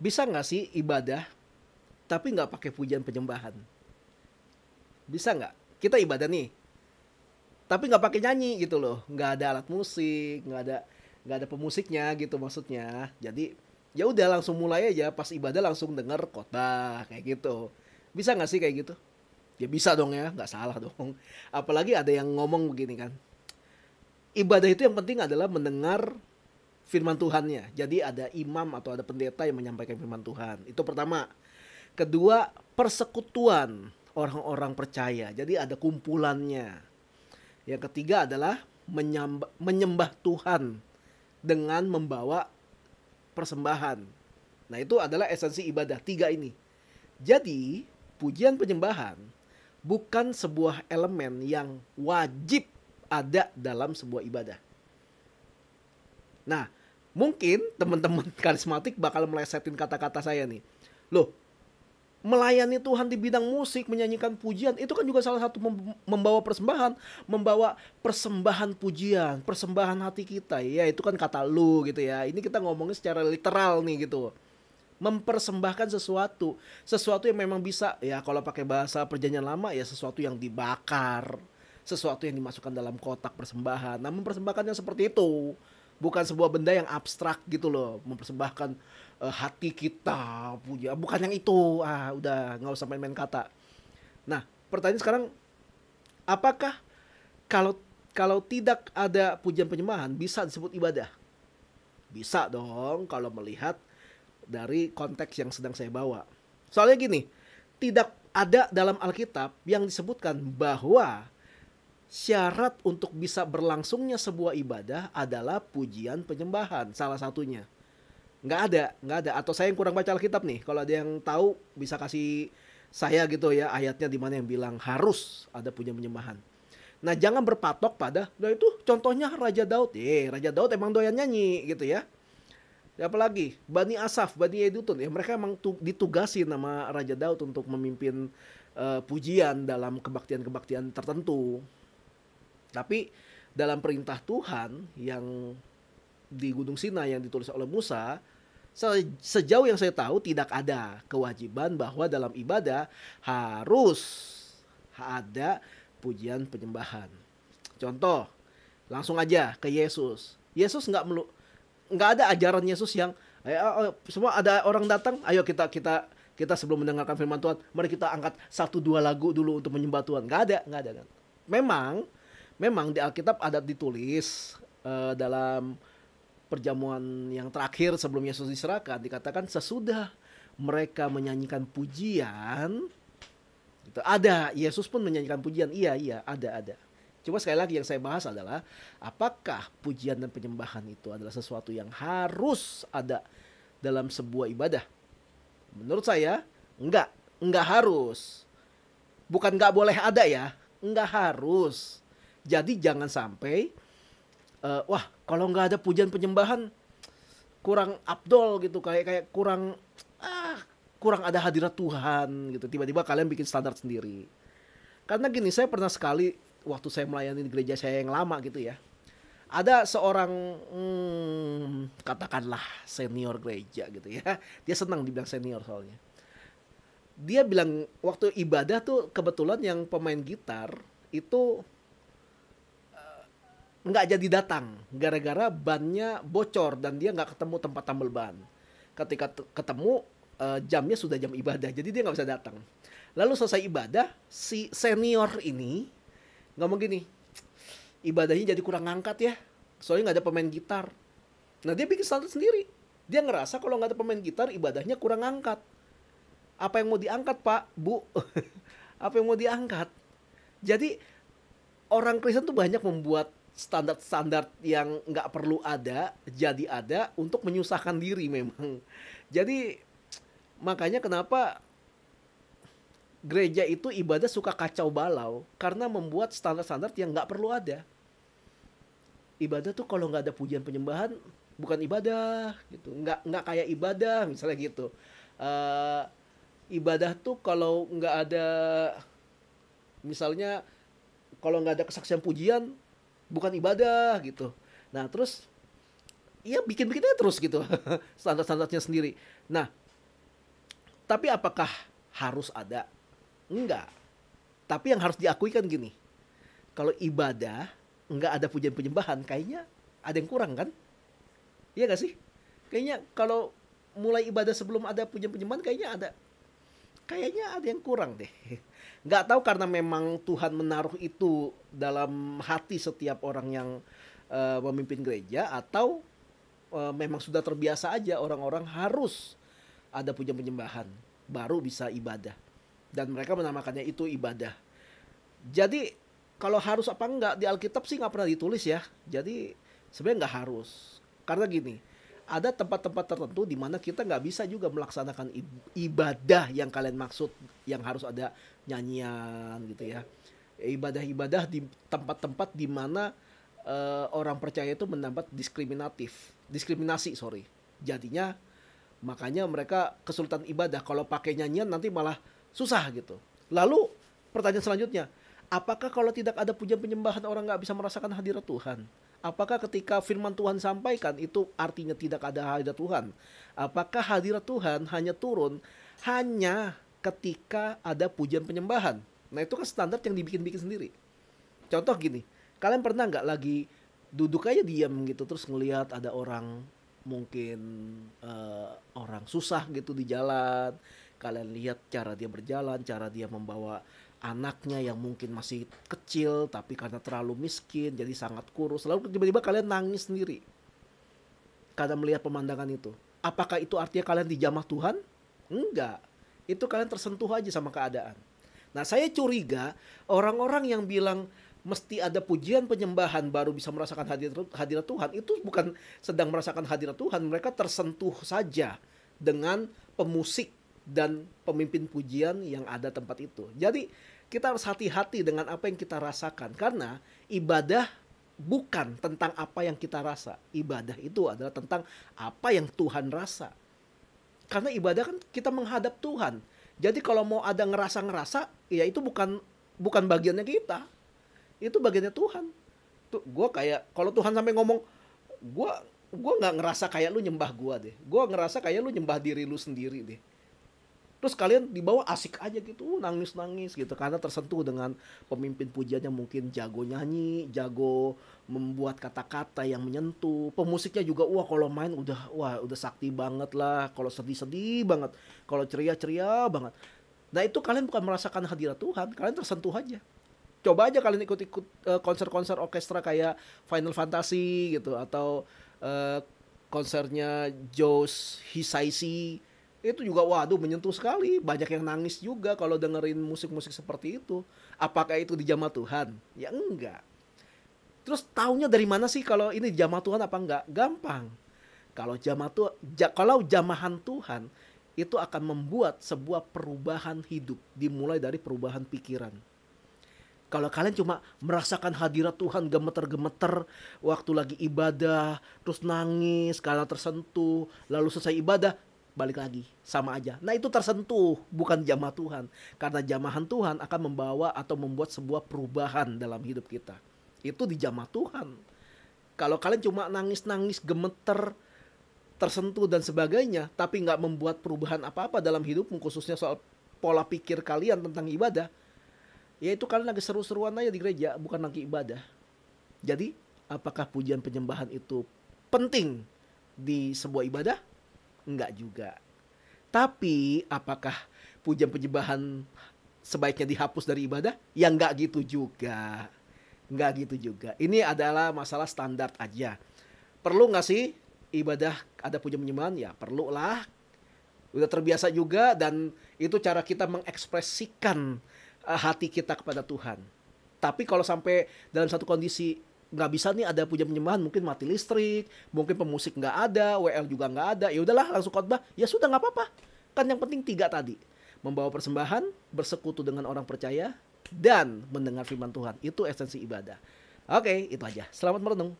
Bisa nggak sih ibadah tapi nggak pakai pujian penyembahan? Bisa nggak? Kita ibadah nih, tapi nggak pakai nyanyi gitu loh, nggak ada alat musik, nggak ada pemusiknya gitu maksudnya. Jadi ya udah langsung mulai aja, pas ibadah langsung denger khotbah kayak gitu. Bisa nggak sih kayak gitu? Ya bisa dong ya, nggak salah dong. Apalagi ada yang ngomong begini kan, ibadah itu yang penting adalah mendengar firman Tuhannya. Jadi ada imam atau ada pendeta yang menyampaikan firman Tuhan. Itu pertama. Kedua, persekutuan orang-orang percaya. Jadi ada kumpulannya. Yang ketiga adalah menyembah Tuhan dengan membawa persembahan. Nah, itu adalah esensi ibadah tiga ini. Jadi, pujian penyembahan bukan sebuah elemen yang wajib ada dalam sebuah ibadah. Nah, mungkin teman-teman karismatik bakal melesetin kata-kata saya nih. Loh, melayani Tuhan di bidang musik, menyanyikan pujian, itu kan juga salah satu membawa persembahan, membawa persembahan pujian, persembahan hati kita. Ya, itu kan kata lu gitu ya. Ini kita ngomongin secara literal nih gitu. Mempersembahkan sesuatu yang memang bisa, ya kalau pakai bahasa perjanjian lama ya sesuatu yang dibakar, sesuatu yang dimasukkan dalam kotak persembahan. Nah, mempersembahkannya seperti itu, bukan sebuah benda yang abstrak gitu loh. Mempersembahkan hati kita puja, bukan yang itu. Udah nggak usah main-main kata. Nah, pertanyaan sekarang, apakah kalau kalau tidak ada pujian penyembahan bisa disebut ibadah? Bisa dong kalau melihat dari konteks yang sedang saya bawa. Soalnya gini, tidak ada dalam Alkitab yang disebutkan bahwa syarat untuk bisa berlangsungnya sebuah ibadah adalah pujian penyembahan, salah satunya. Nggak ada. Atau saya yang kurang baca Alkitab nih. Kalau ada yang tahu bisa kasih saya gitu ya ayatnya di mana yang bilang harus ada pujian penyembahan. Nah, jangan berpatok pada, nah itu contohnya Raja Daud. Raja Daud emang doyan nyanyi gitu ya. Apalagi Bani Asaf, Bani Yedutun, ya mereka emang ditugasi nama Raja Daud untuk memimpin pujian dalam kebaktian-kebaktian tertentu. Tapi dalam perintah Tuhan yang di Gunung Sinai yang ditulis oleh Musa, sejauh yang saya tahu tidak ada kewajiban bahwa dalam ibadah harus ada pujian penyembahan. Contoh, langsung aja ke Yesus. Yesus nggak ada ajaran Yesus yang semua ada orang datang, ayo kita sebelum mendengarkan firman Tuhan, mari kita angkat 1-2 lagu dulu untuk menyembah Tuhan. Nggak ada. Memang di Alkitab ada ditulis dalam perjamuan yang terakhir sebelum Yesus diserahkan, dikatakan sesudah mereka menyanyikan pujian, gitu. Ada, Yesus pun menyanyikan pujian. Iya, ada. Cuma sekali lagi yang saya bahas adalah apakah pujian dan penyembahan itu adalah sesuatu yang harus ada dalam sebuah ibadah? Menurut saya enggak harus. Bukan enggak boleh ada ya, enggak harus. Jadi jangan sampai kalau enggak ada pujian penyembahan kurang afdol gitu, kayak kurang ada hadirat Tuhan gitu. Tiba-tiba kalian bikin standar sendiri. Karena gini, saya pernah sekali waktu saya melayani di gereja saya yang lama gitu ya, ada seorang katakanlah senior gereja gitu ya, dia senang dibilang senior soalnya. Dia bilang waktu ibadah tuh kebetulan yang pemain gitar itu nggak jadi datang gara-gara bannya bocor dan dia nggak ketemu tempat tambal ban. Ketika ketemu jamnya sudah jam ibadah, jadi dia nggak bisa datang. Lalu selesai ibadah, si senior ini ngomong gini, ibadahnya jadi kurang ngangkat ya, soalnya nggak ada pemain gitar. Nah, dia bikin standar sendiri. Dia ngerasa kalau nggak ada pemain gitar, ibadahnya kurang ngangkat. Apa yang mau diangkat, Pak, Bu? Apa yang mau diangkat? Jadi orang Kristen tuh banyak membuat standar-standar yang nggak perlu ada, jadi ada untuk menyusahkan diri memang. Jadi makanya kenapa gereja itu ibadah suka kacau balau, karena membuat standar-standar yang nggak perlu ada. Ibadah tuh kalau nggak ada pujian penyembahan bukan ibadah gitu, nggak kayak ibadah misalnya gitu. Ibadah tuh kalau nggak ada, misalnya kalau nggak ada kesaksian pujian bukan ibadah gitu. Nah terus ya bikin-bikinnya terus gitu standar-standarnya sendiri. Nah, Tapi apakah harus ada? Enggak. Tapi yang harus diakui kan gini, kalau ibadah nggak ada pujian penyembahan, kayaknya ada yang kurang kan? Iya gak sih? Kayaknya kalau mulai ibadah sebelum ada pujian penyembahan, kayaknya ada yang kurang deh. Nggak tahu karena memang Tuhan menaruh itu dalam hati setiap orang yang memimpin gereja, atau memang sudah terbiasa aja orang-orang harus ada pujian penyembahan baru bisa ibadah, dan mereka menamakannya itu ibadah. Jadi kalau harus apa enggak di Alkitab sih nggak pernah ditulis ya. Jadi sebenarnya nggak harus, karena gini, ada tempat-tempat tertentu di mana kita nggak bisa juga melaksanakan ibadah yang kalian maksud, yang harus ada nyanyian gitu ya. Ibadah-ibadah di tempat-tempat di mana orang percaya itu mendapat diskriminasi. Jadinya makanya mereka kesulitan ibadah. Kalau pakai nyanyian nanti malah susah gitu. Lalu pertanyaan selanjutnya, apakah kalau tidak ada pujian penyembahan orang nggak bisa merasakan hadirat Tuhan? Apakah ketika firman Tuhan sampaikan itu artinya tidak ada hadirat Tuhan? Apakah hadirat Tuhan hanya turun hanya ketika ada pujian penyembahan? Nah itu kan standar yang dibikin-bikin sendiri. Contoh gini, kalian pernah nggak lagi duduk aja diam gitu terus ngelihat ada orang, mungkin orang susah gitu di jalan, kalian lihat cara dia berjalan, cara dia membawa anaknya yang mungkin masih kecil tapi karena terlalu miskin jadi sangat kurus, lalu tiba-tiba kalian nangis sendiri karena melihat pemandangan itu. Apakah itu artinya kalian dijamah Tuhan? Enggak, itu kalian tersentuh aja sama keadaan. Nah saya curiga orang-orang yang bilang mesti ada pujian penyembahan baru bisa merasakan hadirat Tuhan, itu bukan sedang merasakan hadirat Tuhan, mereka tersentuh saja dengan pemusik dan pemimpin pujian yang ada tempat itu. Jadi kita harus hati-hati dengan apa yang kita rasakan, karena ibadah bukan tentang apa yang kita rasa. Ibadah itu adalah tentang apa yang Tuhan rasa. Karena ibadah kan kita menghadap Tuhan. Jadi kalau mau ada ngerasa-ngerasa, ya itu bukan bagiannya kita. Itu bagiannya Tuhan. Tuh, gue kayak kalau Tuhan sampai ngomong, gue nggak ngerasa kayak lu nyembah gue deh. Gue ngerasa kayak lu nyembah diri lu sendiri deh. Terus kalian dibawa asik aja gitu, nangis-nangis gitu, karena tersentuh dengan pemimpin pujiannya mungkin jago nyanyi, jago membuat kata-kata yang menyentuh. Pemusiknya juga, wah kalau main udah sakti banget lah, kalau sedih-sedih banget, kalau ceria-ceria banget. Nah itu kalian bukan merasakan hadirat Tuhan, kalian tersentuh aja. Coba aja kalian ikut-ikut konser-konser orkestra kayak Final Fantasy gitu, atau konsernya Josh Hisaishi. Itu juga waduh menyentuh sekali. Banyak yang nangis juga kalau dengerin musik-musik seperti itu. Apakah itu dijamah Tuhan? Ya enggak. Terus taunya dari mana sih kalau ini dijamah Tuhan apa enggak? Gampang. Kalau jamahan Tuhan itu akan membuat sebuah perubahan hidup, dimulai dari perubahan pikiran. Kalau kalian cuma merasakan hadirat Tuhan gemeter-gemeter waktu lagi ibadah, terus nangis karena tersentuh, lalu selesai ibadah balik lagi, sama aja. Nah itu tersentuh, bukan jamah Tuhan. Karena jamahan Tuhan akan membawa atau membuat sebuah perubahan dalam hidup kita. Itu di jamah Tuhan. Kalau kalian cuma nangis-nangis, gemeter, tersentuh dan sebagainya, tapi nggak membuat perubahan apa-apa dalam hidupmu, khususnya soal pola pikir kalian tentang ibadah, ya itu kalian lagi seru-seruan aja di gereja, bukan lagi ibadah. Jadi, apakah pujian penyembahan itu penting di sebuah ibadah? Enggak juga. Tapi apakah pujian penyembahan sebaiknya dihapus dari ibadah? Ya enggak gitu juga. Enggak gitu juga. Ini adalah masalah standar aja. Perlu nggak sih ibadah ada pujian penyembahan? Ya perlu lah. Udah terbiasa juga, dan itu cara kita mengekspresikan hati kita kepada Tuhan. Tapi kalau sampai dalam satu kondisi nggak bisa nih ada pujian penyembahan, mungkin mati listrik, mungkin pemusik nggak ada, WL juga nggak ada, ya udahlah langsung khotbah, ya sudah nggak apa-apa. Kan yang penting 3 tadi, membawa persembahan, bersekutu dengan orang percaya, dan mendengar firman Tuhan. Itu esensi ibadah. Oke, itu aja. Selamat merenung.